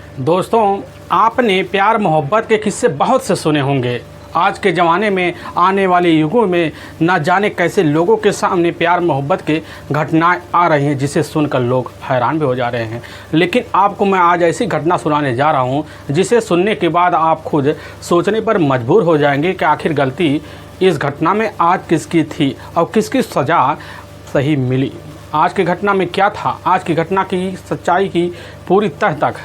दोस्तों, आपने प्यार मोहब्बत के किस्से बहुत से सुने होंगे। आज के ज़माने में आने वाले युगों में न जाने कैसे लोगों के सामने प्यार मोहब्बत के घटनाएं आ रही हैं, जिसे सुनकर लोग हैरान भी हो जा रहे हैं। लेकिन आपको मैं आज ऐसी घटना सुनाने जा रहा हूं, जिसे सुनने के बाद आप खुद सोचने पर मजबूर हो जाएंगे कि आखिर गलती इस घटना में आज किसकी थी और किसकी सज़ा सही मिली। आज की घटना में क्या था, आज की घटना की सच्चाई की पूरी तह तक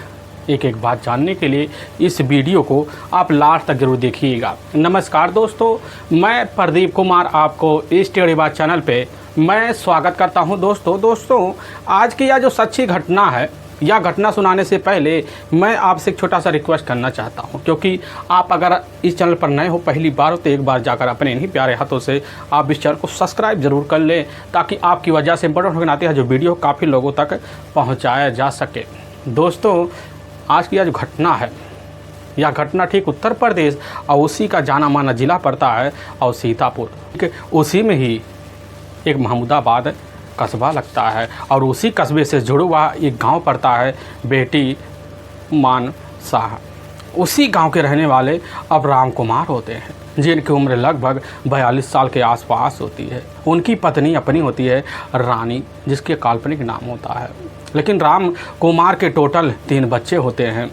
एक एक बात जानने के लिए इस वीडियो को आप लास्ट तक जरूर देखिएगा। नमस्कार दोस्तों, मैं प्रदीप कुमार आपको इस टेढ़ी बात चैनल पे मैं स्वागत करता हूं। दोस्तों आज की यह जो सच्ची घटना है, यह घटना सुनाने से पहले मैं आपसे एक छोटा सा रिक्वेस्ट करना चाहता हूं, क्योंकि आप अगर इस चैनल पर नए हो, पहली बार हो, तो एक बार जाकर अपने इन्हीं प्यारे हाथों से आप इस चैनल को सब्सक्राइब जरूर कर लें, ताकि आपकी वजह से इंपॉर्टेंट आती है जो वीडियो काफ़ी लोगों तक पहुँचाया जा सके। दोस्तों, आज की यह जो घटना है, यह घटना ठीक उत्तर प्रदेश और उसी का जाना माना ज़िला पड़ता है और सीतापुर, उसी में ही एक महमूदाबाद कस्बा लगता है और उसी कस्बे से जुड़ा हुआ एक गांव पड़ता है बेटी मान शाह। उसी गांव के रहने वाले अब राम कुमार होते हैं, जिनकी उम्र लगभग 42 साल के आसपास होती है। उनकी पत्नी अपनी होती है रानी, जिसके काल्पनिक नाम होता है। लेकिन राम कुमार के टोटल 3 बच्चे होते हैं,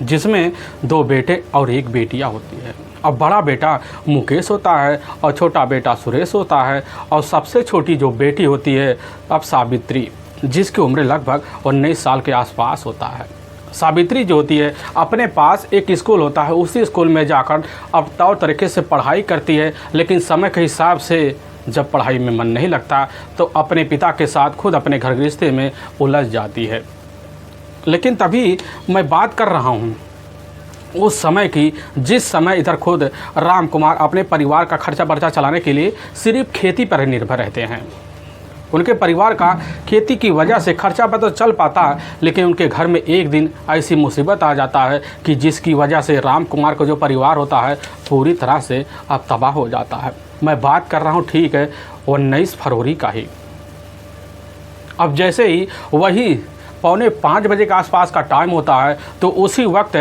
जिसमें 2 बेटे और 1 बेटियां होती है। अब बड़ा बेटा मुकेश होता है और छोटा बेटा सुरेश होता है, और सबसे छोटी जो बेटी होती है अब सावित्री, जिसकी उम्र लगभग 19 साल के आसपास होता है। सावित्री जो होती है, अपने पास एक स्कूल होता है, उसी स्कूल में जाकर अब तौर तरीके से पढ़ाई करती है। लेकिन समय के हिसाब से जब पढ़ाई में मन नहीं लगता तो अपने पिता के साथ खुद अपने घर गृहस्थी में उलझ जाती है। लेकिन तभी मैं बात कर रहा हूँ उस समय की, जिस समय इधर खुद राम कुमार अपने परिवार का खर्चा बर्चा चलाने के लिए सिर्फ खेती पर निर्भर रहते हैं। उनके परिवार का खेती की वजह से खर्चा पर तो चल पाता, लेकिन उनके घर में एक दिन ऐसी मुसीबत आ जाता है कि जिसकी वजह से राम कुमार का जो परिवार होता है पूरी तरह से अब तबाह हो जाता है। मैं बात कर रहा हूँ, ठीक है, 19 फरवरी का ही। अब जैसे ही वही 4:45 बजे के आसपास का टाइम होता है, तो उसी वक्त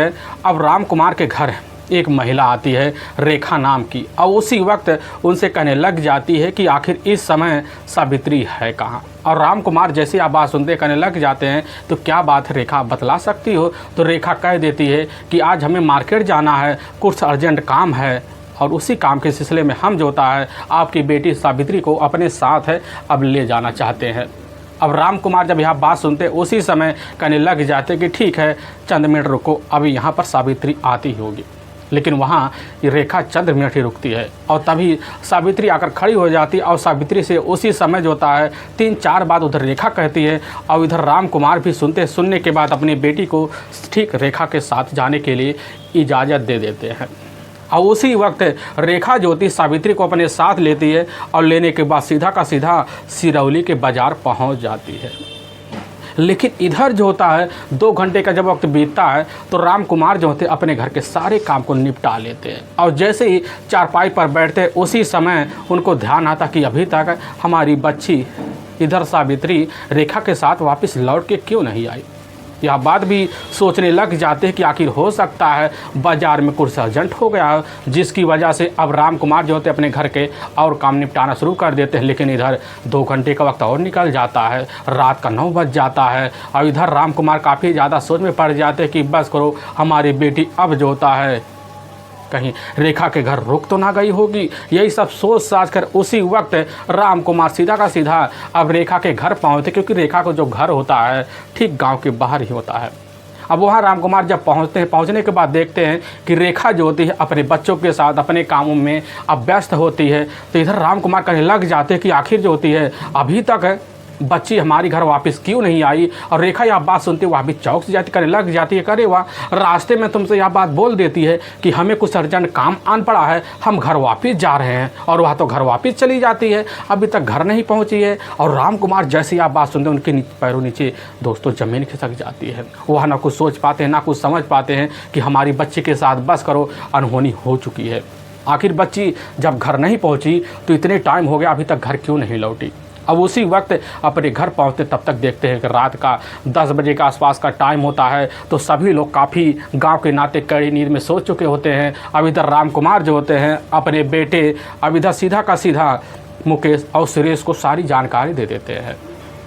अब राम कुमार के घर एक महिला आती है रेखा नाम की, और उसी वक्त उनसे कहने लग जाती है कि आखिर इस समय सावित्री है कहाँ। और राम कुमार जैसे आप बात सुनते कहने लग जाते हैं, तो क्या बात है रेखा, बतला सकती हो? तो रेखा कह देती है कि आज हमें मार्केट जाना है, कुछ अर्जेंट काम है, और उसी काम के सिलसिले में हम जो होता है आपकी बेटी सावित्री को अपने साथ है अब ले जाना चाहते हैं। अब राम कुमार जब यहाँ बात सुनते उसी समय कहने लग जाते कि ठीक है, चंद मिनट रुको, अभी यहाँ पर सावित्री आती होगी। लेकिन वहाँ रेखा चंद मिनट ही रुकती है, और तभी सावित्री आकर खड़ी हो जाती है। और सावित्री से उसी समय जो होता है 3-4 बात उधर रेखा कहती है, और इधर राम कुमार भी सुनने के बाद अपनी बेटी को ठीक रेखा के साथ जाने के लिए इजाज़त दे देते हैं। और उसी वक्त रेखा जो होती सावित्री को अपने साथ लेती है, और लेने के बाद सीधा का सीधा सिरौली के बाज़ार पहुंच जाती है। लेकिन इधर जो होता है 2 घंटे का जब वक्त बीतता है, तो राम कुमार जो होते अपने घर के सारे काम को निपटा लेते हैं। और जैसे ही चारपाई पर बैठते उसी समय उनको ध्यान आता कि अभी तक हमारी बच्ची इधर सावित्री रेखा के साथ वापस लौट के क्यों नहीं आई। यह बात भी सोचने लग जाते हैं कि आखिर हो सकता है बाज़ार में कुछ अर्जेंट हो गया, जिसकी वजह से अब राम कुमार जो होते अपने घर के और काम निपटाना शुरू कर देते हैं। लेकिन इधर 2 घंटे का वक्त और निकल जाता है, रात का 9 बज जाता है, और इधर राम कुमार काफ़ी ज़्यादा सोच में पड़ जाते हैं कि बस करो, हमारी बेटी अब जो होता है कहीं रेखा के घर रुक तो ना गई होगी। यही सब सोच साच कर उसी वक्त राम कुमार सीधा का सीधा अब रेखा के घर पहुँचते, क्योंकि रेखा का जो घर होता है ठीक गांव के बाहर ही होता है। अब वहाँ राम कुमार जब पहुँचते हैं, पहुँचने के बाद देखते हैं कि रेखा जो होती है अपने बच्चों के साथ अपने कामों में अब व्यस्त होती है। तो इधर राम कुमार कहने लग जाते हैं कि आखिर जो होती है अभी तक बच्ची हमारी घर वापस क्यों नहीं आई। और रेखा यह बात सुनती वह भी चौक से जाती करने लग जाती है, करे वाह, रास्ते में तुमसे यह बात बोल देती है कि हमें कुछ अर्जेंट काम आन पड़ा है, हम घर वापस जा रहे हैं, और वह तो घर वापस चली जाती है, अभी तक घर नहीं पहुंची है। और राम कुमार जैसे यह बात सुनते उनके पैरों नीचे दोस्तों ज़मीन खिसक जाती है। वह ना कुछ सोच पाते हैं ना कुछ समझ पाते हैं कि हमारी बच्ची के साथ बस करो अनहोनी हो चुकी है। आखिर बच्ची जब घर नहीं पहुंची तो इतने टाइम हो गया, अभी तक घर क्यों नहीं लौटी। अब उसी वक्त अपने घर पहुंचते तब तक देखते हैं कि रात का 10 बजे के आसपास का टाइम होता है। तो सभी लोग काफ़ी गांव के नाते कड़ी नींद में सो चुके होते हैं। अब इधर राम कुमार जो होते हैं अपने बेटे, अब इधर सीधा का सीधा मुकेश और सुरेश को सारी जानकारी दे देते हैं।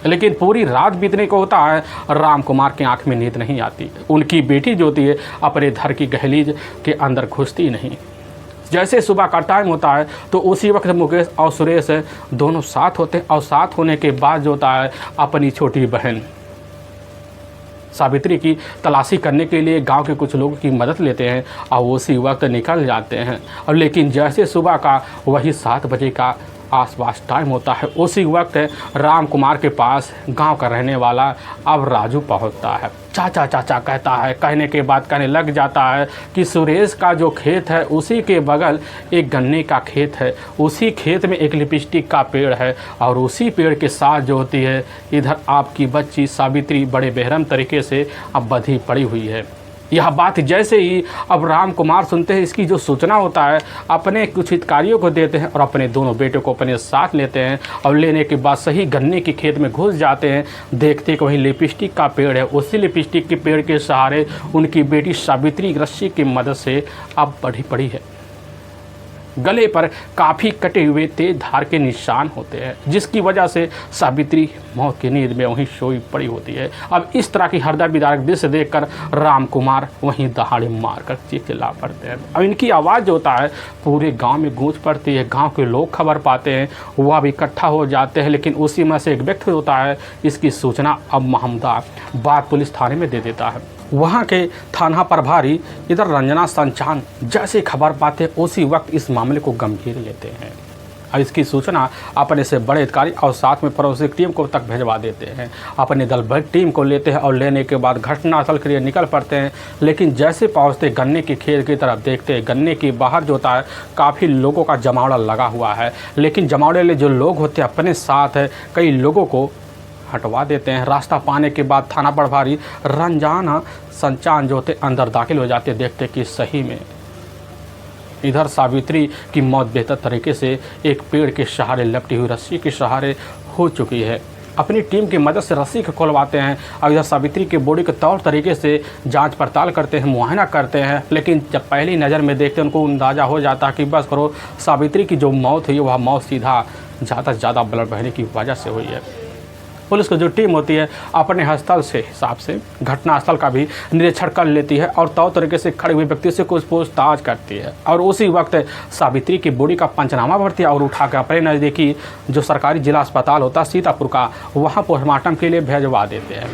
लेकिन पूरी रात बीतने को होता है, राम कुमार की आंख में नींद नहीं आती। उनकी बेटी जो होती है अपने घर की गहलीज के अंदर घुसती नहीं। जैसे सुबह का टाइम होता है तो उसी वक्त मुकेश और सुरेश दोनों साथ होते हैं और साथ होने के बाद जो होता है अपनी छोटी बहन सावित्री की तलाशी करने के लिए गांव के कुछ लोगों की मदद लेते हैं और उसी वक्त निकल जाते हैं। और लेकिन जैसे सुबह का वही 7 बजे का आसपास टाइम होता है, उसी वक्त राम कुमार के पास गांव का रहने वाला अब राजू पहुंचता है। चाचा चाचा कहता है, कहने के बाद कहने लग जाता है कि सुरेश का जो खेत है उसी के बगल एक गन्ने का खेत है, उसी खेत में एक लिपस्टिक का पेड़ है और उसी पेड़ के साथ जो होती है इधर आपकी बच्ची सावित्री बड़े बेरहम तरीके से अब बंधी पड़ी हुई है। यह बात जैसे ही अब राम कुमार सुनते हैं, इसकी जो सूचना होता है अपने कुछ हितकारियों को देते हैं और अपने दोनों बेटों को अपने साथ लेते हैं और लेने के बाद सही गन्ने के खेत में घुस जाते हैं। देखते कि वहीं लिपस्टिक का पेड़ है, उसी लिपस्टिक के पेड़ के सहारे उनकी बेटी सावित्री रस्सी की मदद से अब बढ़ी पड़ी है। गले पर काफ़ी कटे हुए तेज धार के निशान होते हैं, जिसकी वजह से सावित्री मौत की नींद में वहीं सोई पड़ी होती है। अब इस तरह की हृदय विदारक दृश्य देखकर राम कुमार वहीं दहाड़े मारकर चिल्ला पड़ते हैं। अब इनकी आवाज़ जो होता है पूरे गांव में गूंज पड़ती है। गांव के लोग खबर पाते हैं, वह भी इकट्ठा हो जाते हैं। लेकिन उसी में से एक व्यक्ति होता है, इसकी सूचना अब महमदाबाद पुलिस थाने में दे देता है। वहाँ के थाना प्रभारी इधर रंजना संचान जैसे खबर पाते उसी वक्त इस मामले को गंभीर लेते हैं और इसकी सूचना अपने से बड़े अधिकारी और साथ में पड़ोसी टीम को तक भिजवा देते हैं। अपने दल भर टीम को लेते हैं और लेने के बाद घटनास्थल के लिए निकल पड़ते हैं। लेकिन जैसे पहुँचते गन्ने के खेत की तरफ देखते हैं, गन्ने के बाहर जो होता है काफ़ी लोगों का जमावड़ा लगा हुआ है। लेकिन जमावड़े ले जो लोग होते हैं अपने साथ है कई लोगों को हटवा देते हैं। रास्ता पाने के बाद थाना प्रभारी रंजाना संचान जो होते अंदर दाखिल हो जाते, देखते कि सही में इधर सावित्री की मौत बेहतर तरीके से एक पेड़ के सहारे लपटी हुई रस्सी के सहारे हो चुकी है। अपनी टीम की मदद से रस्सी को खुलवाते हैं और इधर सावित्री के बॉडी के तौर तरीके से जांच पड़ताल करते हैं, मुआयना करते हैं। लेकिन जब पहली नज़र में देखते हैं उनको अंदाज़ा हो जाता है कि बस करो सावित्री की जो मौत हुई वह मौत सीधा ज़्यादा से ज़्यादा ब्लड बहने की वजह से हुई है। पुलिस की जो टीम होती है अपने स्थल से हिसाब से घटनास्थल का भी निरीक्षण कर लेती है और तौर तरीके से खड़े हुए व्यक्ति से कुछ पूछताछ करती है और उसी वक्त सावित्री की बॉडी का पंचनामा भरती है और उठाकर अपने नज़दीकी जो सरकारी जिला अस्पताल होता है सीतापुर का, वहाँ पोस्टमार्टम के लिए भेजवा देते हैं।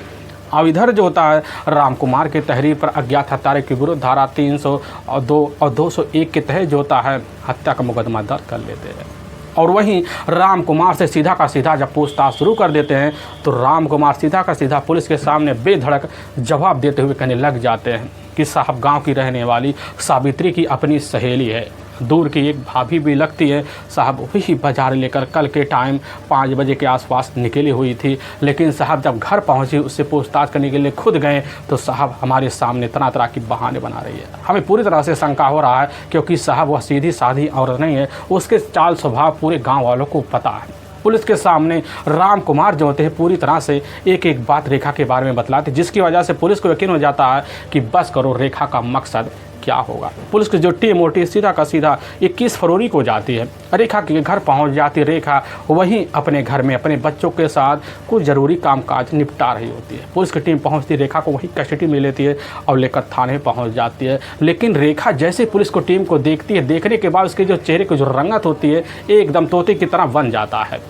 अब इधर जो होता है राम कुमार के तहरीर पर अज्ञात हत्यारे के विरुद्ध धारा 302 और 201 के तहत जो होता है हत्या का मुकदमा दर्ज कर लेते हैं। और वहीं राम कुमार से सीधा का सीधा जब पूछताछ शुरू कर देते हैं तो राम कुमार सीधा का सीधा पुलिस के सामने बेधड़क जवाब देते हुए कहने लग जाते हैं कि साहब गांव की रहने वाली सावित्री की अपनी सहेली है, दूर की एक भाभी भी लगती है साहब, वही बाजार लेकर कल के टाइम 5 बजे के आसपास निकली हुई थी। लेकिन साहब जब घर पहुंची उससे पूछताछ करने के लिए खुद गए तो साहब हमारे सामने तरह तरह की बहाने बना रही है। हमें पूरी तरह से शंका हो रहा है क्योंकि साहब वह सीधी साधी औरत नहीं है, उसके चाल स्वभाव पूरे गाँव वालों को पता है। पुलिस के सामने राम कुमार जो होते हैं पूरी तरह से एक एक बात रेखा के बारे में बतलाते, जिसकी वजह से पुलिस को यकीन हो जाता है कि बस करो रेखा का मकसद क्या होगा। पुलिस की जो टीम होती है सीधा का सीधा 21 फरवरी को जाती है, रेखा के घर पहुंच जाती है। रेखा वहीं अपने घर में अपने बच्चों के साथ कुछ ज़रूरी कामकाज निपटा रही होती है। पुलिस की टीम पहुंचती रेखा को वहीं कस्टडी में लेती है और लेकर थाने पहुंच जाती है। लेकिन रेखा जैसे पुलिस को टीम को देखती है, देखने के बाद उसके जो चेहरे की जो रंगत होती है एकदम तोते की तरह बन जाता है।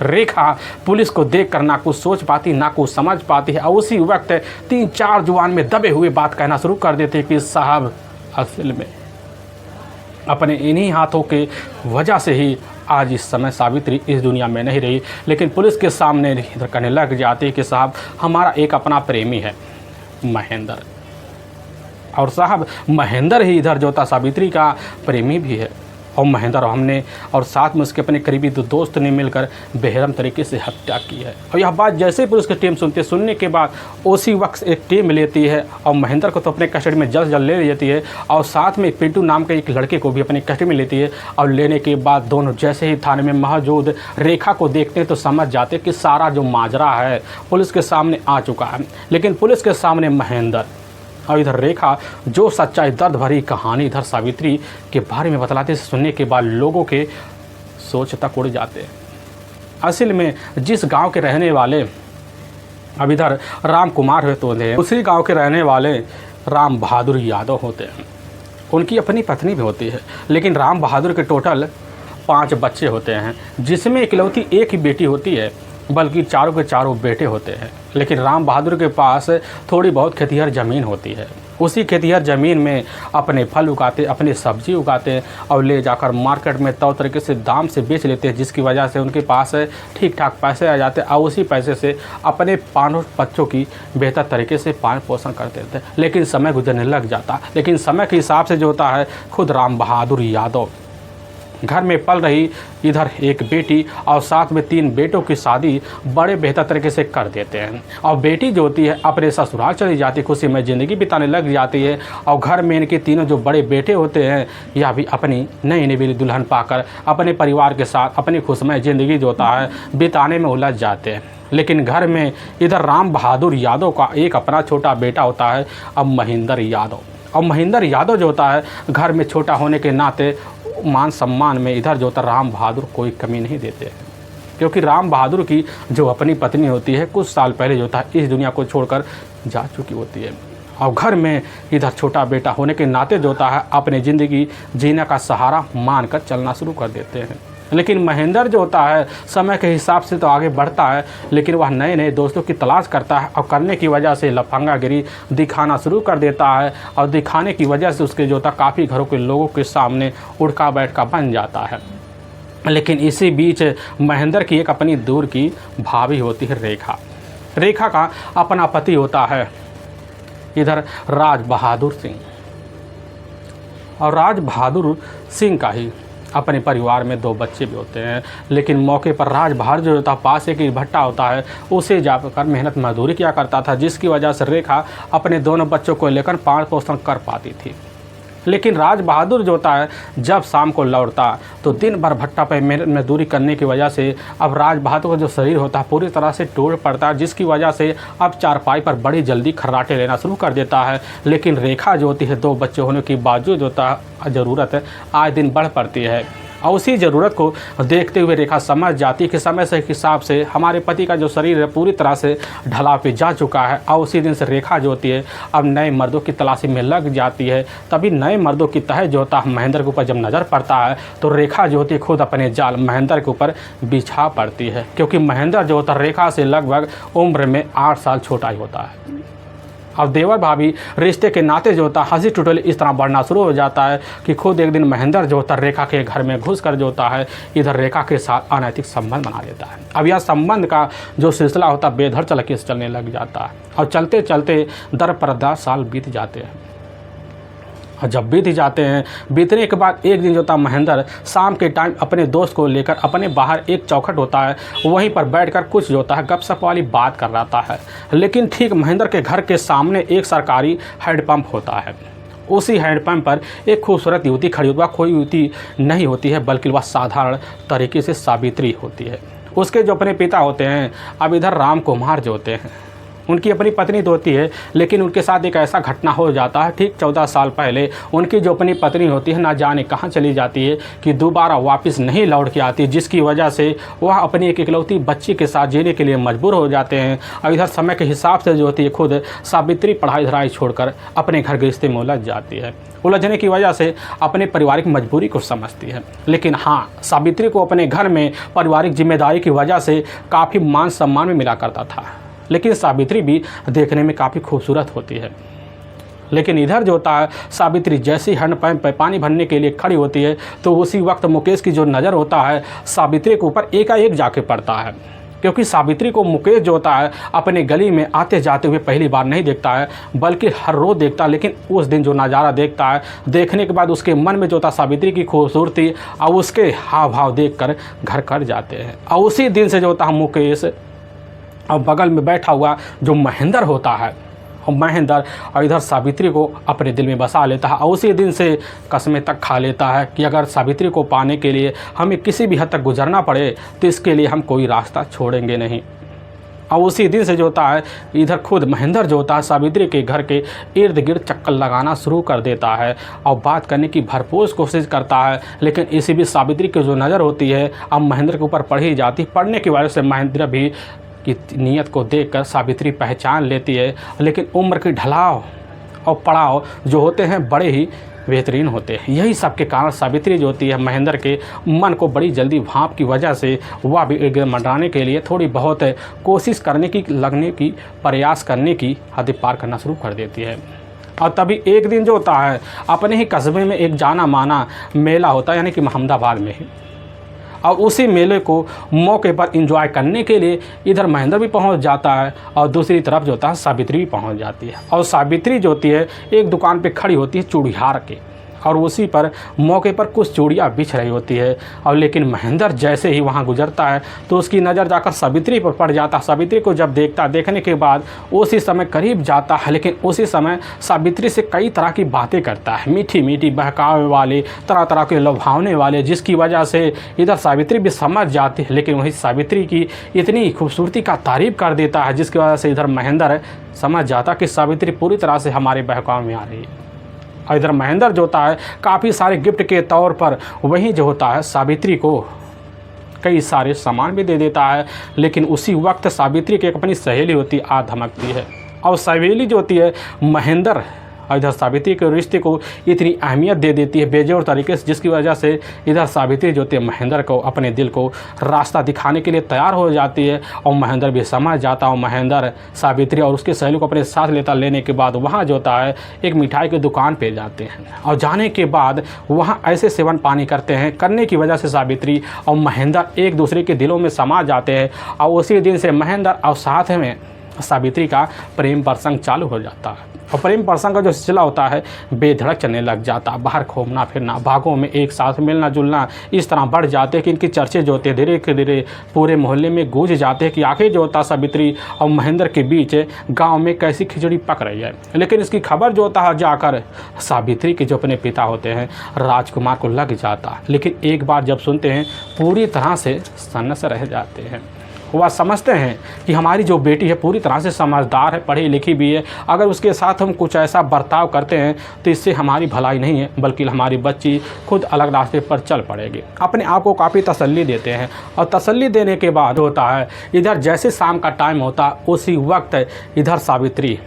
रेखा पुलिस को देखकर ना कुछ सोच पाती ना कुछ समझ पाती है और उसी वक्त 3-4 जुबान में दबे हुए बात कहना शुरू कर देते कि साहब असल में अपने इन्हीं हाथों के वजह से ही आज इस समय सावित्री इस दुनिया में नहीं रही। लेकिन पुलिस के सामने इधर कहने लग जाती कि साहब हमारा एक अपना प्रेमी है महेंद्र, और साहब महेंद्र ही इधर जो था सावित्री का प्रेमी भी है और महेंद्र हमने और साथ में उसके अपने करीबी दो दोस्त ने मिलकर बेरहम तरीके से हत्या की है। और यह बात जैसे ही पुलिस की टीम सुनने के बाद उसी वक्त एक टीम लेती है और महेंद्र को तो अपने कस्टडी में जल्द ले लेती है और साथ में पिंटू नाम के एक लड़के को भी अपनी कस्टडी में लेती है। और लेने के बाद दोनों जैसे ही थाने में मौजूद रेखा को देखते हैं तो समझ जाते कि सारा जो माजरा है पुलिस के सामने आ चुका है। लेकिन पुलिस के सामने महेंद्र और इधर रेखा जो सच्चाई दर्द भरी कहानी इधर सावित्री के बारे में बतलाते सुनने के बाद लोगों के सोच तक उड़ जाते हैं। असल में जिस गांव के रहने वाले अब इधर राम कुमार होते हैं, उसी गांव के रहने वाले राम बहादुर यादव होते हैं। उनकी अपनी पत्नी भी होती है, लेकिन राम बहादुर के टोटल 5 बच्चे होते हैं, जिसमें इकलौती एक ही बेटी होती है, बल्कि चारों के चारों बेटे होते हैं। लेकिन राम बहादुर के पास थोड़ी बहुत खेतिहर ज़मीन होती है। उसी खेतिहर ज़मीन में अपने फल उगाते, अपनी सब्जी उगाते और ले जाकर मार्केट में तौ तरीके से दाम से बेच लेते हैं, जिसकी वजह से उनके पास ठीक ठाक पैसे आ जाते और उसी पैसे से अपने 5 बच्चों की बेहतर तरीके से पालन पोषण करते थे। लेकिन समय गुजरने लग जाता, लेकिन समय के हिसाब से जो होता है खुद राम बहादुर यादव घर में पल रही इधर एक बेटी और साथ में 3 बेटों की शादी बड़े बेहतर तरीके से कर देते हैं। और बेटी जो होती है अपने ससुराल चली जाती, खुशी में ज़िंदगी बिताने लग जाती है। और घर में इनके तीनों जो बड़े बेटे होते हैं यह भी अपनी नई नवीली दुल्हन पाकर अपने परिवार के साथ अपनी खुशमय ज़िंदगी जो होता है बिताने में उलझ जाते हैं। लेकिन घर में इधर राम बहादुर यादव का एक अपना छोटा बेटा होता है अब महेंद्र यादव। और महेंद्र यादव जो होता है घर में छोटा होने के नाते मान सम्मान में इधर जो होता राम बहादुर कोई कमी नहीं देते हैं, क्योंकि राम बहादुर की जो अपनी पत्नी होती है कुछ साल पहले जो होता है इस दुनिया को छोड़कर जा चुकी होती है। और घर में इधर छोटा बेटा होने के नाते जो होता है अपनी ज़िंदगी जीने का सहारा मानकर चलना शुरू कर देते हैं। लेकिन महेंद्र जो होता है समय के हिसाब से तो आगे बढ़ता है, लेकिन वह नए नए दोस्तों की तलाश करता है और करने की वजह से लफंगागिरी दिखाना शुरू कर देता है। और दिखाने की वजह से उसके जो होता काफ़ी घरों के लोगों के सामने उड़का बैठका बन जाता है। लेकिन इसी बीच महेंद्र की एक अपनी दूर की भाभी होती है रेखा। रेखा का अपना पति होता है इधर राज बहादुर सिंह। और राज बहादुर सिंह का ही अपने परिवार में 2 बच्चे भी होते हैं। लेकिन मौके पर राज बहादुर जो होता पास एक भट्टा होता है उसे जाकर मेहनत मजदूरी किया करता था, जिसकी वजह से रेखा अपने दोनों बच्चों को लेकर पालन पोषण कर पाती थी। लेकिन राज बहादुर जो होता है जब शाम को लौटता तो दिन भर भट्टा पर मेहनत मजदूरी करने की वजह से अब राज बहादुर का जो शरीर होता है पूरी तरह से टूट पड़ता है, जिसकी वजह से अब चारपाई पर बड़ी जल्दी खर्राटे लेना शुरू कर देता है। लेकिन रेखा जो होती है 2 बच्चे होने के बावजूद होता है ज़रूरत आए दिन बढ़ पड़ती है। और उसी ज़रूरत को देखते हुए रेखा समझ जाती है कि समय से हिसाब से हमारे पति का जो शरीर है पूरी तरह से ढलाव पे जा चुका है। और उसी दिन से रेखा जो होती है अब नए मर्दों की तलाशी में लग जाती है। तभी नए मर्दों की तह जो होता है महेंद्र के ऊपर जब नज़र पड़ता है तो रेखा जो होती है खुद अपने जाल महेंद्र के ऊपर बिछा पड़ती है, क्योंकि महेंद्र जो होता है रेखा से लगभग उम्र में 8 साल छोटा ही होता है। अब देवर भाभी रिश्ते के नाते जो होता है हंसी टुटल इस तरह बढ़ना शुरू हो जाता है कि खुद एक दिन महेंद्र जो होता है रेखा के घर में घुस कर जो होता है इधर रेखा के साथ अनैतिक संबंध बना लेता है। अब यह संबंध का जो सिलसिला होता है बेधड़ चलने लग जाता है। और चलते चलते 10 साल बीत जाते हैं। और जब बीत जाते हैं, बीतने के बाद एक दिन जो होता महेंद्र शाम के टाइम अपने दोस्त को लेकर अपने बाहर एक चौखट होता है वहीं पर बैठकर कुछ जो होता है गपशप वाली बात कर रहा है। लेकिन ठीक महेंद्र के घर के सामने एक सरकारी हैंडपंप होता है। उसी हैंडपंप पर एक खूबसूरत युवती खड़ी होती है। कोई युवती नहीं होती है बल्कि वह साधारण तरीके से सावित्री होती है। उसके जो अपने पिता होते हैं अब इधर राम कुमार जो होते हैं उनकी अपनी पत्नी तो होती है, लेकिन उनके साथ एक ऐसा घटना हो जाता है ठीक 14 साल पहले उनकी जो अपनी पत्नी होती है ना जाने कहाँ चली जाती है कि दोबारा वापस नहीं लौट के आती, जिसकी वजह से वह अपनी एक इकलौती बच्ची के साथ जीने के लिए मजबूर हो जाते हैं। और इधर समय के हिसाब से जो होती है खुद सावित्री पढ़ाई धराई छोड़कर अपने घर गृहस्थी में उलझ जाती है। उलझने की वजह से अपने पारिवारिक मजबूरी को समझती है। लेकिन हाँ, सावित्री को अपने घर में पारिवारिक जिम्मेदारी की वजह से काफ़ी मान सम्मान भी मिला करता था। लेकिन सावित्री भी देखने में काफ़ी खूबसूरत होती है। लेकिन इधर जो होता है सावित्री जैसी हैंडपंप पर पानी भरने के लिए खड़ी होती है तो उसी वक्त मुकेश की जो नज़र होता है सावित्री के ऊपर एकाएक जाके पड़ता है। क्योंकि सावित्री को मुकेश जो होता है अपने गली में आते जाते हुए पहली बार नहीं देखता है, बल्कि हर रोज़ देखता है। लेकिन उस दिन जो नज़ारा देखता है, देखने के बाद उसके मन में जो था सावित्री की खूबसूरती और उसके हाव भाव देखकर घर कर जाते हैं। और उसी दिन से जो होता है मुकेश और बगल में बैठा हुआ जो महेंद्र होता है, महेंद्र और इधर सावित्री को अपने दिल में बसा लेता है। और उसी दिन से कसमें तक खा लेता है कि अगर सावित्री को पाने के लिए हमें किसी भी हद तक गुजरना पड़े तो इसके लिए हम कोई रास्ता छोड़ेंगे नहीं। और उसी दिन से जो होता है इधर खुद महेंद्र जो होता है सावित्री के घर के इर्द गिर्द चक्कर लगाना शुरू कर देता है और बात करने की भरपूर कोशिश करता है। लेकिन इसी बीच सावित्री की जो नज़र होती है अब महेंद्र के ऊपर पड़ी जाती, पढ़ने की वजह से महेंद्र भी की नीयत को देखकर सावित्री पहचान लेती है। लेकिन उम्र की ढलाव और पड़ाव जो होते हैं बड़े ही बेहतरीन होते हैं। यही सब के कारण सावित्री जो होती है महेंद्र के मन को बड़ी जल्दी भाप की वजह से वह भी मंडराने के लिए थोड़ी बहुत कोशिश करने की लगने की प्रयास करने की हद पार करना शुरू कर देती है। और तभी एक दिन जो होता है अपने ही कस्बे में एक जाना माना मेला होता है, यानी कि अहमदाबाद में ही। और उसी मेले को मौके पर एंजॉय करने के लिए इधर महेंद्र भी पहुंच जाता है और दूसरी तरफ जो होता है सावित्री भी पहुंच जाती है। और सावित्री जो होती है एक दुकान पे खड़ी होती है चूड़िहार के, और उसी पर मौके पर कुछ चूड़ियाँ बिछ रही होती है। और लेकिन महेंद्र जैसे ही वहाँ गुजरता है तो उसकी नज़र जाकर सावित्री पर पड़ जाता है। सावित्री को जब देखने के बाद उसी समय करीब जाता है, लेकिन उसी समय सावित्री से कई तरह की बातें करता है, मीठी मीठी बहकावे वाले, तरह तरह के लुभावने वाले, जिसकी वजह से इधर सावित्री भी समझ जाती है। लेकिन वही सावित्री की इतनी खूबसूरती का तारीफ़ कर देता है जिसकी वजह से इधर महेंद्र समझ जाता कि सावित्री पूरी तरह से हमारे बहकावे में आ रही है। और इधर महेंद्र जो होता है काफ़ी सारे गिफ्ट के तौर पर वहीं जो होता है सावित्री को कई सारे सामान भी दे देता है। लेकिन उसी वक्त सावित्री की एक अपनी सहेली होती है आ धमकती है, और सहेली जो होती है महेंद्र और इधर सावित्री के रिश्ते को इतनी अहमियत दे देती है बेजोड़ तरीके से, जिसकी वजह से इधर सावित्री जो होती है महेंद्र को अपने दिल को रास्ता दिखाने के लिए तैयार हो जाती है। और महेंद्र भी समझ जाता है। महेंद्र सावित्री और उसके सहेली को अपने साथ लेने के बाद वहाँ जो होता है एक मिठाई की दुकान पे जाते हैं, और जाने के बाद वहाँ ऐसे सेवन पानी करने की वजह से सावित्री और महेंद्र एक दूसरे के दिलों में समा जाते हैं। और उसी दिन से महेंद्र और साथ में सावित्री का प्रेम प्रसंग चालू हो जाता है। और प्रेम प्रसंग का जो सिलसिला होता है बेधड़क चलने लग जाता है। बाहर घूमना फिरना, भागों में एक साथ मिलना जुलना इस तरह बढ़ जाते हैं कि इनकी चर्चे जो होते हैं धीरे धीरे पूरे मोहल्ले में गूंज जाते हैं कि आखिर जो होता सावित्री और महेंद्र के बीच गांव में कैसी खिचड़ी पक रही है। लेकिन इसकी खबर जो होता है जाकर सावित्री के जो अपने पिता होते हैं राजकुमार को लग जाता है। लेकिन एक बार जब सुनते हैं पूरी तरह से सन्न रह जाते हैं। वह समझते हैं कि हमारी जो बेटी है पूरी तरह से समझदार है, पढ़ी लिखी भी है, अगर उसके साथ हम कुछ ऐसा बर्ताव करते हैं तो इससे हमारी भलाई नहीं है बल्कि हमारी बच्ची खुद अलग रास्ते पर चल पड़ेगी। अपने आप को काफ़ी तसल्ली देते हैं। और तसल्ली देने के बाद होता है इधर जैसे शाम का टाइम होता उसी वक्त इधर सावित्री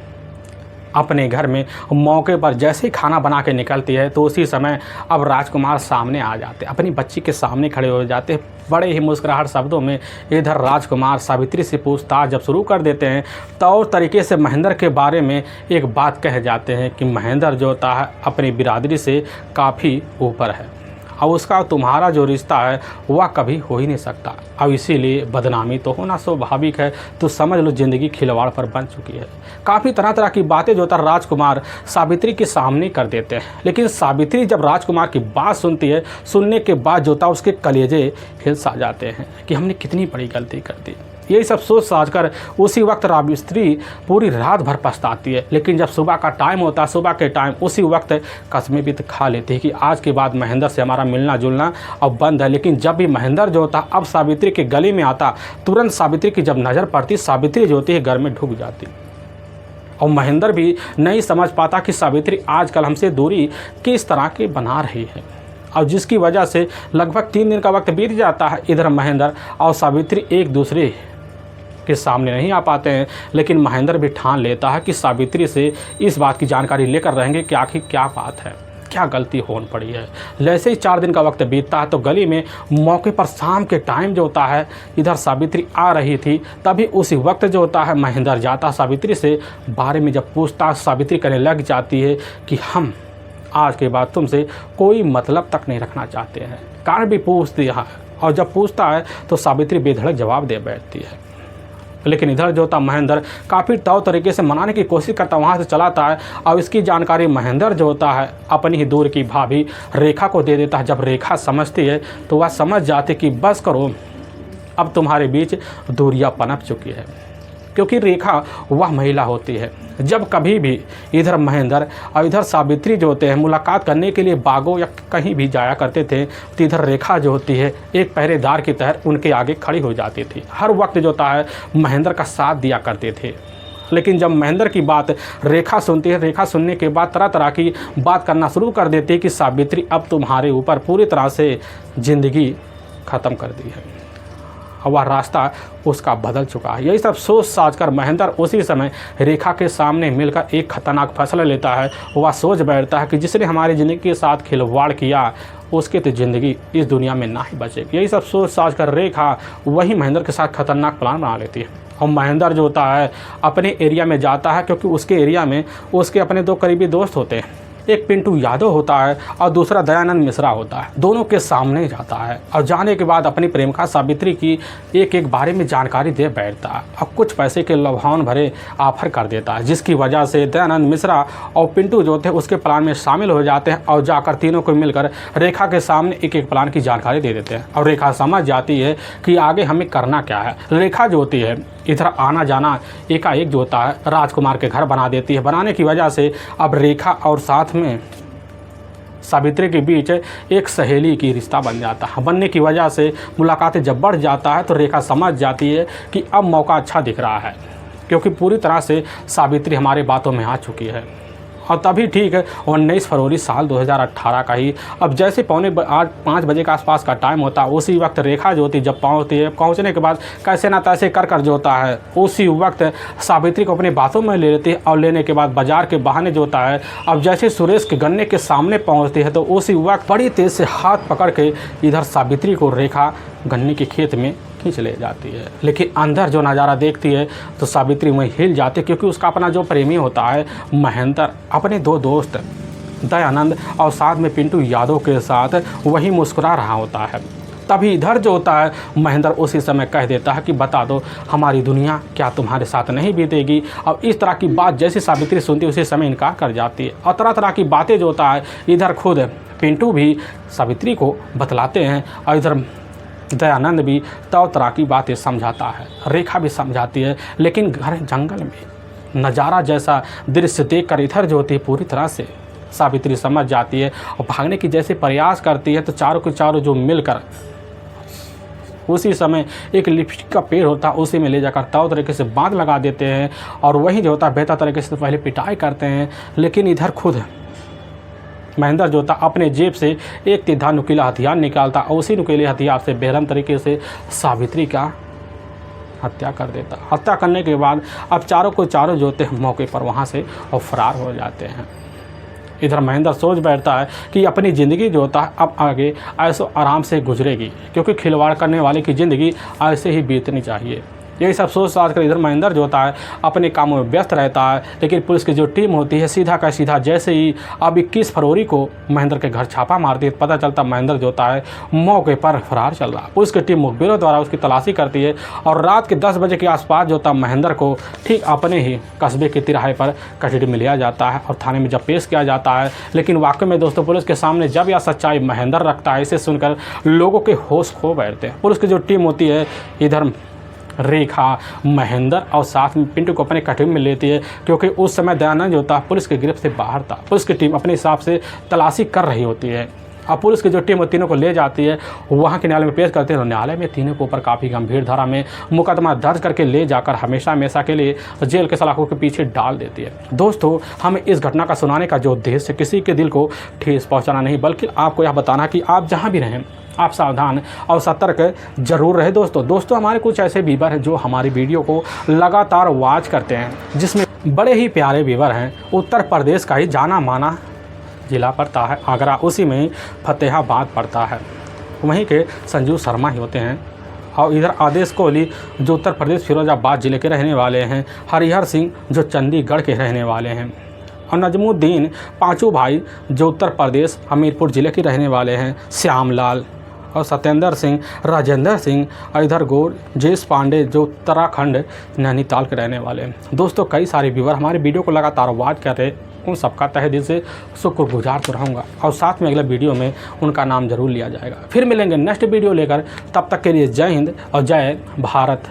अपने घर में मौके पर जैसे ही खाना बना के निकलती है तो उसी समय अब राजकुमार सामने आ जाते, अपनी बच्ची के सामने खड़े हो जाते। बड़े ही मुस्कुराहट शब्दों में इधर राजकुमार सावित्री से पूछताछ जब शुरू कर देते हैं तो और तरीके से महेंद्र के बारे में एक बात कह जाते हैं कि महेंद्र जो होता है अपनी बिरादरी से काफ़ी ऊपर है और उसका तुम्हारा जो रिश्ता है वह कभी हो ही नहीं सकता। अब इसीलिए बदनामी तो होना स्वाभाविक है, तो समझ लो ज़िंदगी खिलवाड़ पर बन चुकी है। काफ़ी तरह तरह की बातें जो होता है राजकुमार सावित्री के सामने कर देते हैं। लेकिन सावित्री जब राजकुमार की बात सुनती है, सुनने के बाद जो होता है उसके कलेजे हिलस आ जाते हैं कि हमने कितनी बड़ी गलती कर दी। यही सब सोच साझ कर उसी वक्त सावित्री पूरी रात भर पछताती है। लेकिन जब सुबह का टाइम होता है, सुबह के टाइम उसी वक्त कसमें भी खा लेती है कि आज के बाद महेंद्र से हमारा मिलना जुलना अब बंद है। लेकिन जब भी महेंद्र जो होता अब सावित्री के गले में आता, तुरंत सावित्री की जब नज़र पड़ती, सावित्री जो होती है घर में ढुक जाती। और महेंद्र भी नहीं समझ पाता कि सावित्री आजकल हमसे दूरी किस तरह की बना रही है, और जिसकी वजह से लगभग 3 दिन का वक्त बीत जाता है। इधर महेंद्र और सावित्री एक दूसरे के सामने नहीं आ पाते हैं। लेकिन महेंद्र भी ठान लेता है कि सावित्री से इस बात की जानकारी लेकर रहेंगे कि आखिर क्या बात है, क्या गलती होने पड़ी है। जैसे ही 4 दिन का वक्त बीतता है तो गली में मौके पर शाम के टाइम जो होता है इधर सावित्री आ रही थी, तभी उसी वक्त जो होता है महेंद्र जाता सावित्री से बारे में जब पूछताछ सावित्री करने लग जाती है कि हम आज के बाद तुमसे कोई मतलब तक नहीं रखना चाहते हैं। कारण भी पूछ दिया और जब पूछता है तो सावित्री बेधड़क जवाब दे बैठती है। लेकिन इधर जो होता महेंद्र काफ़ी तौर तरीके से मनाने की कोशिश करता वहाँ से चलाता है और इसकी जानकारी महेंद्र जो होता है अपनी ही दूर की भाभी रेखा को दे देता है। जब रेखा समझती है तो वह समझ जाती कि बस करो, अब तुम्हारे बीच दूरियां पनप चुकी है, क्योंकि रेखा वह महिला होती है जब कभी भी इधर महेंद्र और इधर सावित्री जो होते हैं मुलाकात करने के लिए बागों या कहीं भी जाया करते थे तो इधर रेखा जो होती है एक पहरेदार की तरह उनके आगे खड़ी हो जाती थी। हर वक्त जो होता है महेंद्र का साथ दिया करते थे। लेकिन जब महेंद्र की बात रेखा सुनती है, रेखा सुनने के बाद तरह तरह की बात करना शुरू कर देती है कि सावित्री अब तुम्हारे ऊपर पूरी तरह से ज़िंदगी ख़त्म कर दी है, वह रास्ता उसका बदल चुका है। यही सब सोच साझ कर महेंद्र उसी समय रेखा के सामने मिलकर एक खतरनाक फैसला लेता है। वह सोच बैठता है कि जिसने हमारी ज़िंदगी के साथ खिलवाड़ किया उसकी तो ज़िंदगी इस दुनिया में ना ही बचेगी। यही सब सोच साझ कर रेखा वही महेंद्र के साथ खतरनाक प्लान बना लेती है और महेंद्र जो होता है अपने एरिया में जाता है, क्योंकि उसके एरिया में उसके अपने दो करीबी दोस्त होते हैं, एक पिंटू यादव होता है और दूसरा दयानंद मिश्रा होता है। दोनों के सामने जाता है और जाने के बाद अपनी प्रेमिका सावित्री की एक एक बारे में जानकारी दे बैठता है और कुछ पैसे के लुभावन भरे ऑफर कर देता है, जिसकी वजह से दयानंद मिश्रा और पिंटू जो थे उसके प्लान में शामिल हो जाते हैं और जाकर तीनों को मिलकर रेखा के सामने एक एक प्लान की जानकारी दे देते हैं। और रेखा समझ जाती है कि आगे हमें करना क्या है। रेखा जो होती है इधर आना जाना एकाएक जो होता है राजकुमार के घर बना देती है। बनाने की वजह से अब रेखा और साथ में सावित्री के बीच एक सहेली की रिश्ता बन जाता है। बनने की वजह से मुलाकातें जब बढ़ जाता है तो रेखा समझ जाती है कि अब मौका अच्छा दिख रहा है, क्योंकि पूरी तरह से सावित्री हमारे बातों में आ चुकी है। और तभी ठीक है 19 फरवरी साल 2018 का ही अब जैसे 4:45 बजे के आसपास का टाइम होता है, उसी वक्त रेखा जो होती है जब पहुँचती है, पहुँचने के बाद कैसे ना तैसे कर जो होता है उसी वक्त सावित्री को अपनी बातों में ले लेती है। और लेने के बाद बाजार के बहाने जो होता है अब जैसे सुरेश के गन्ने के सामने पहुँचती है तो उसी वक्त बड़ी तेज़ से हाथ पकड़ के इधर सावित्री को रेखा गन्ने के खेत में खींच ले जाती है। लेकिन अंदर जो नज़ारा देखती है तो सावित्री वहीं हिल जाती है, क्योंकि उसका अपना जो प्रेमी होता है महेंद्र अपने दो दोस्त दयानंद और साथ में पिंटू यादव के साथ वहीं मुस्कुरा रहा होता है। तभी इधर जो होता है महेंद्र उसी समय कह देता है कि बता दो हमारी दुनिया क्या तुम्हारे साथ नहीं बीतेगी। अब इस तरह की बात जैसे सावित्री सुनती है उसी समय इनकार कर जाती है और तरह तरह की बातें जो होता है इधर खुद पिंटू भी सावित्री को बतलाते हैं और इधर दयानंद भी तरह की बातें समझाता है, रेखा भी समझाती है। लेकिन घर जंगल में नज़ारा जैसा दृश्य देखकर इधर जो होती है पूरी तरह से सावित्री समझ जाती है और भागने की जैसे प्रयास करती है तो चारों के चारों जो मिलकर उसी समय एक लिपस्टिक का पेड़ होता है उसी में ले जाकर तौर तरीके से बांध लगा देते हैं और वहीं जो होता है बेहतर तरीके से पहले पिटाई करते हैं। लेकिन इधर खुद महेंद्र जो था अपने जेब से एक तिधा नुकीला हथियार निकालता और उसी नुकीले हथियार से बेरहम तरीके से सावित्री का हत्या कर देता। हत्या करने के बाद अब चारों को चारों जो होते हैं मौके पर वहाँ से और फरार हो जाते हैं। इधर महेंद्र सोच बैठता है कि अपनी ज़िंदगी जो होता है अब आगे ऐसो आराम से गुजरेगी, क्योंकि खिलवाड़ करने वाले की ज़िंदगी ऐसे ही बीतनी चाहिए। यही सब सोच साझ कर इधर महेंद्र जो होता है अपने कामों में व्यस्त रहता है। लेकिन पुलिस की जो टीम होती है सीधा का सीधा जैसे ही अब 21 फरवरी को महेंद्र के घर छापा मारती है, पता चलता महेंद्र जो होता है मौके पर फरार चल रहा है। पुलिस की टीम मुखबिरों द्वारा उसकी तलाशी करती है और रात के 10 बजे के आसपास जो होता है महेंद्र को ठीक अपने ही कस्बे के तिराहे पर कस्टडी में लिया जाता है और थाने में जब पेश किया जाता है। लेकिन वाकई में दोस्तों पुलिस के सामने जब यह सच्चाई महेंद्र रखता है, इसे सुनकर लोगों के होश खो बैठते हैं। पुलिस की जो टीम होती है इधर रेखा महेंद्र और साथ में पिंटू को अपने कटघरे में लेती है, क्योंकि उस समय दयानंद जो था पुलिस के गिरफ्त से बाहर था। पुलिस की टीम अपने हिसाब से तलाशी कर रही होती है और पुलिस की जो टीम तीनों को ले जाती है वहाँ के न्यायालय में पेश करते हैं। न्यायालय में तीनों के ऊपर काफ़ी गंभीर धारा में मुकदमा दर्ज करके ले जाकर हमेशा हमेशा के लिए जेल के सलाखों के पीछे डाल देती है। दोस्तों हमें इस घटना का सुनाने का जो उद्देश्य किसी के दिल को ठेस पहुँचाना नहीं, बल्कि आपको यह बताना कि आप जहाँ भी रहें आप सावधान और सतर्क जरूर रहे। दोस्तों हमारे कुछ ऐसे व्यूअर हैं जो हमारी वीडियो को लगातार वॉच करते हैं, जिसमें बड़े ही प्यारे व्यूअर हैं। उत्तर प्रदेश का ही जाना माना जिला पड़ता है आगरा, उसी में ही फतेहाबाद पड़ता है, वहीं के संजू शर्मा ही होते हैं। और इधर आदेश कोहली जो उत्तर प्रदेश फिरोजाबाद ज़िले के रहने वाले हैं, हरिहर सिंह जो चंडीगढ़ के रहने वाले हैं, और नजमुद्दीन पाँचों भाई जो उत्तर प्रदेश हमीरपुर ज़िले के रहने वाले हैं, श्यामलाल और सत्येंद्र सिंह, राजेंद्र सिंह, इधर गोरजेश पांडे जो उत्तराखंड नैनीताल के रहने वाले हैं। दोस्तों कई सारे व्यूअर हमारे वीडियो को लगातार वॉच कर रहे, उन सबका तहे दिल से शुक्रगुजार तो रहूँगा और साथ में अगले वीडियो में उनका नाम जरूर लिया जाएगा। फिर मिलेंगे नेक्स्ट वीडियो लेकर, तब तक के लिए जय हिंद और जय भारत।